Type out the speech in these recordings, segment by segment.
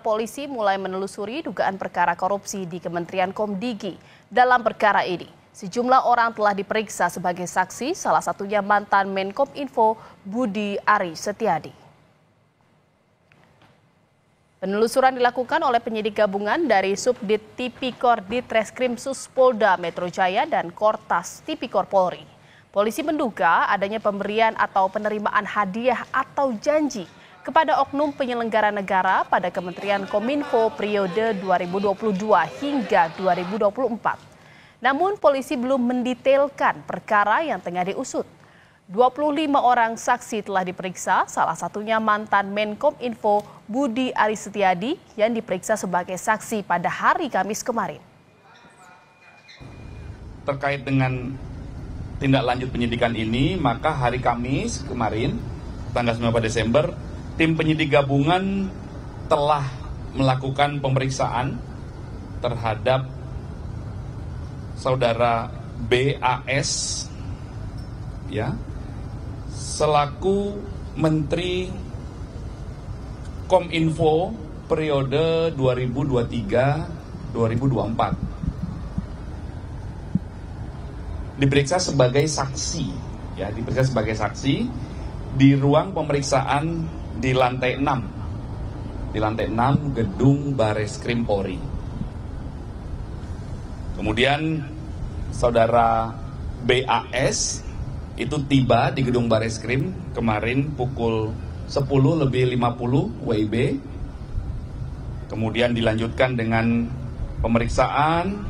Polisi mulai menelusuri dugaan perkara korupsi di Kementerian Komdigi. Dalam perkara ini, sejumlah orang telah diperiksa sebagai saksi, salah satunya mantan Menkominfo Budi Ari Setiadi. Penelusuran dilakukan oleh penyidik gabungan dari Subdit Tipikor Ditreskrim Suspolda Metro Jaya dan Kortas Tipikor Polri. Polisi menduga adanya pemberian atau penerimaan hadiah atau janji kepada oknum penyelenggara negara pada Kementerian Kominfo periode 2022 hingga 2024. Namun polisi belum mendetailkan perkara yang tengah diusut. 25 orang saksi telah diperiksa, salah satunya mantan Menkominfo Budi Ari Setiadi yang diperiksa sebagai saksi pada hari Kamis kemarin. Terkait dengan tindak lanjut penyidikan ini, maka hari Kamis kemarin, tanggal 9 Desember, tim penyidik gabungan telah melakukan pemeriksaan terhadap saudara BAS ya, selaku Menteri Kominfo periode 2023-2024. Diperiksa sebagai saksi ya, diperiksa sebagai saksi di ruang pemeriksaan di lantai 6 gedung Bareskrim Polri. Kemudian saudara BAS itu tiba di gedung Bareskrim kemarin pukul 10:50 WIB. Kemudian dilanjutkan dengan pemeriksaan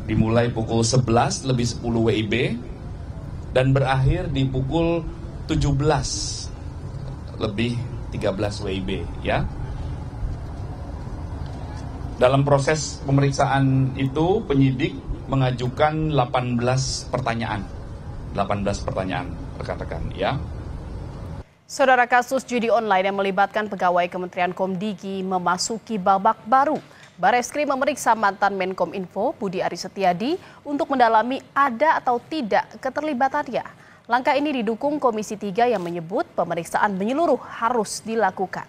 dimulai pukul 11:10 WIB dan berakhir di pukul 17:13 WIB ya. Dalam proses pemeriksaan itu penyidik mengajukan 18 pertanyaan rekan-rekan ya. Saudara, kasus judi online yang melibatkan pegawai Kementerian Komdigi memasuki babak baru. Bareskrim memeriksa mantan Menkominfo Budi Ari Setiadi untuk mendalami ada atau tidak keterlibatannya. Langkah ini didukung Komisi 3 yang menyebut pemeriksaan menyeluruh harus dilakukan.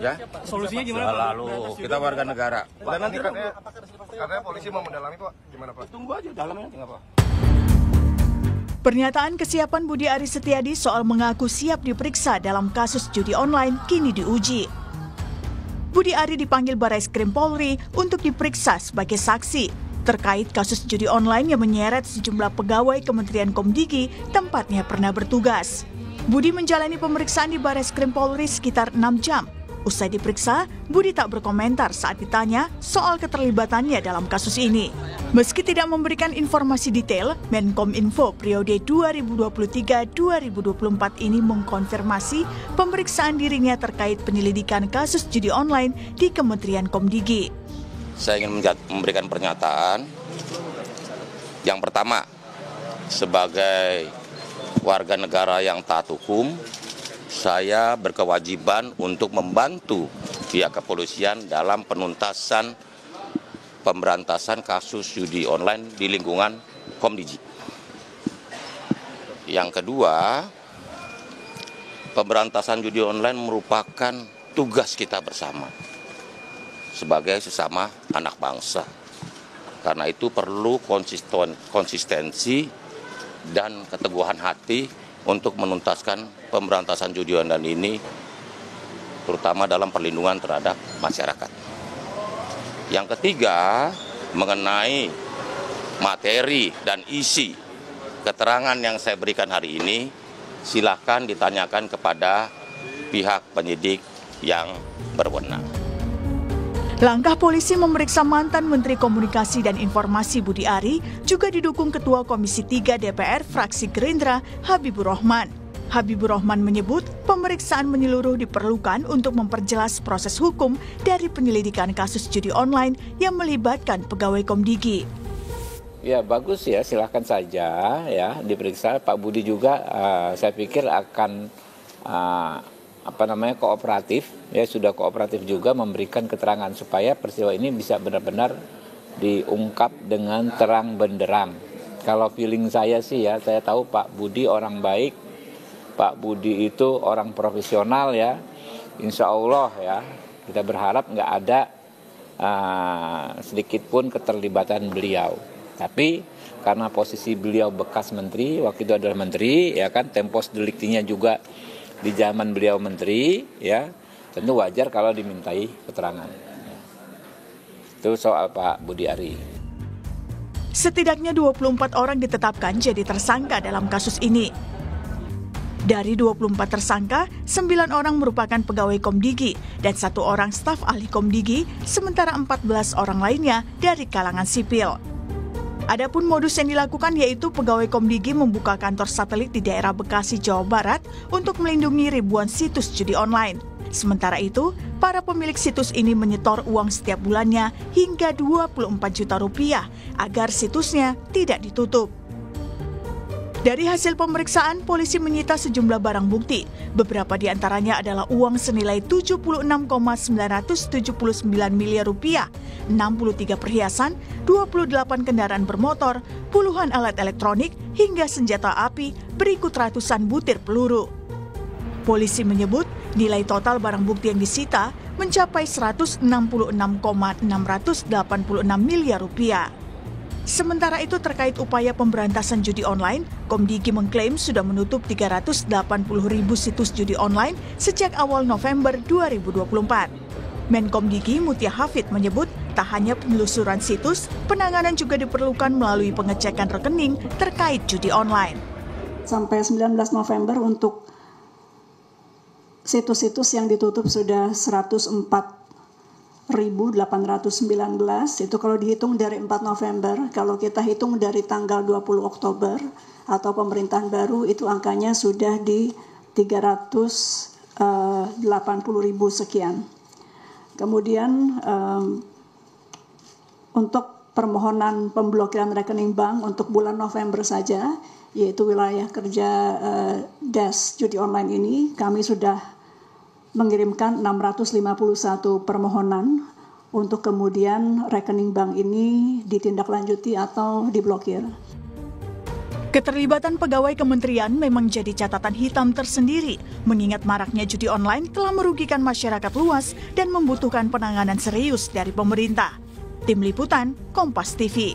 Ya, solusinya gimana Pak? Lalu kita warga negara. Dan nanti katanya polisi mau mendalami Pak, gimana Pak? Tunggu aja dalamnya nggak apa. Pernyataan kesiapan Budi Ari Setiadi soal mengaku siap diperiksa dalam kasus judi online kini diuji. Budi Ari dipanggil Bareskrim Polri untuk diperiksa sebagai saksi terkait kasus judi online yang menyeret sejumlah pegawai Kementerian Komdigi tempatnya pernah bertugas. Budi menjalani pemeriksaan di Bareskrim Polri sekitar 6 jam. Usai diperiksa, Budi tak berkomentar saat ditanya soal keterlibatannya dalam kasus ini. Meski tidak memberikan informasi detail, Menkominfo periode 2023-2024 ini mengkonfirmasi pemeriksaan dirinya terkait penyelidikan kasus judi online di Kementerian Komdigi. Saya ingin memberikan pernyataan. Yang pertama, sebagai warga negara yang taat hukum, saya berkewajiban untuk membantu pihak kepolisian dalam penuntasan pemberantasan kasus judi online di lingkungan Komdigi. Yang kedua, pemberantasan judi online merupakan tugas kita bersama sebagai sesama anak bangsa. Karena itu perlu konsistensi dan keteguhan hati untuk menuntaskan pemberantasan judi online ini, terutama dalam perlindungan terhadap masyarakat. Yang ketiga, mengenai materi dan isi keterangan yang saya berikan hari ini, silakan ditanyakan kepada pihak penyidik yang berwenang. Langkah polisi memeriksa mantan Menteri Komunikasi dan Informasi Budi Ari juga didukung Ketua Komisi 3 DPR fraksi Gerindra Habibur Rahman. Habibur Rahman menyebut pemeriksaan menyeluruh diperlukan untuk memperjelas proses hukum dari penyelidikan kasus judi online yang melibatkan pegawai Komdigi. Ya bagus ya, silakan saja ya diperiksa. Pak Budi juga saya pikir akan kooperatif, ya sudah kooperatif juga memberikan keterangan supaya peristiwa ini bisa benar-benar diungkap dengan terang benderang. Kalau feeling saya sih ya, saya tahu Pak Budi orang baik, Pak Budi itu orang profesional ya, insya Allah ya, kita berharap nggak ada sedikit pun keterlibatan beliau. Tapi karena posisi beliau bekas menteri, waktu itu adalah menteri, ya kan, tempus deliktinya juga di zaman beliau menteri, ya, tentu wajar kalau dimintai keterangan. Itu soal Pak Budi Ari. Setidaknya 24 orang ditetapkan jadi tersangka dalam kasus ini. Dari 24 tersangka, 9 orang merupakan pegawai Komdigi dan 1 orang staf ahli Komdigi, sementara 14 orang lainnya dari kalangan sipil. Adapun modus yang dilakukan yaitu pegawai Komdigi membuka kantor satelit di daerah Bekasi, Jawa Barat untuk melindungi ribuan situs judi online. Sementara itu, para pemilik situs ini menyetor uang setiap bulannya hingga 24 juta rupiah agar situsnya tidak ditutup. Dari hasil pemeriksaan, polisi menyita sejumlah barang bukti. Beberapa di antaranya adalah uang senilai 76,979 miliar rupiah, 63 perhiasan, 28 kendaraan bermotor, puluhan alat elektronik, hingga senjata api berikut ratusan butir peluru. Polisi menyebut nilai total barang bukti yang disita mencapai 166,686 miliar rupiah. Sementara itu terkait upaya pemberantasan judi online, Komdigi mengklaim sudah menutup 380.000 situs judi online sejak awal November 2024. Menkomdigi Mutia Hafid menyebut tak hanya penelusuran situs, penanganan juga diperlukan melalui pengecekan rekening terkait judi online. Sampai 19 November untuk situs-situs yang ditutup sudah 104.819, itu kalau dihitung dari 4 November, kalau kita hitung dari tanggal 20 Oktober atau pemerintahan baru itu angkanya sudah di 380.000 sekian. Kemudian untuk permohonan pemblokiran rekening bank untuk bulan November saja, yaitu wilayah kerja DES judi online ini, kami sudah mengirimkan 651 permohonan untuk kemudian rekening bank ini ditindaklanjuti atau diblokir. Keterlibatan pegawai kementerian memang jadi catatan hitam tersendiri, mengingat maraknya judi online telah merugikan masyarakat luas dan membutuhkan penanganan serius dari pemerintah. Tim Liputan, Kompas TV.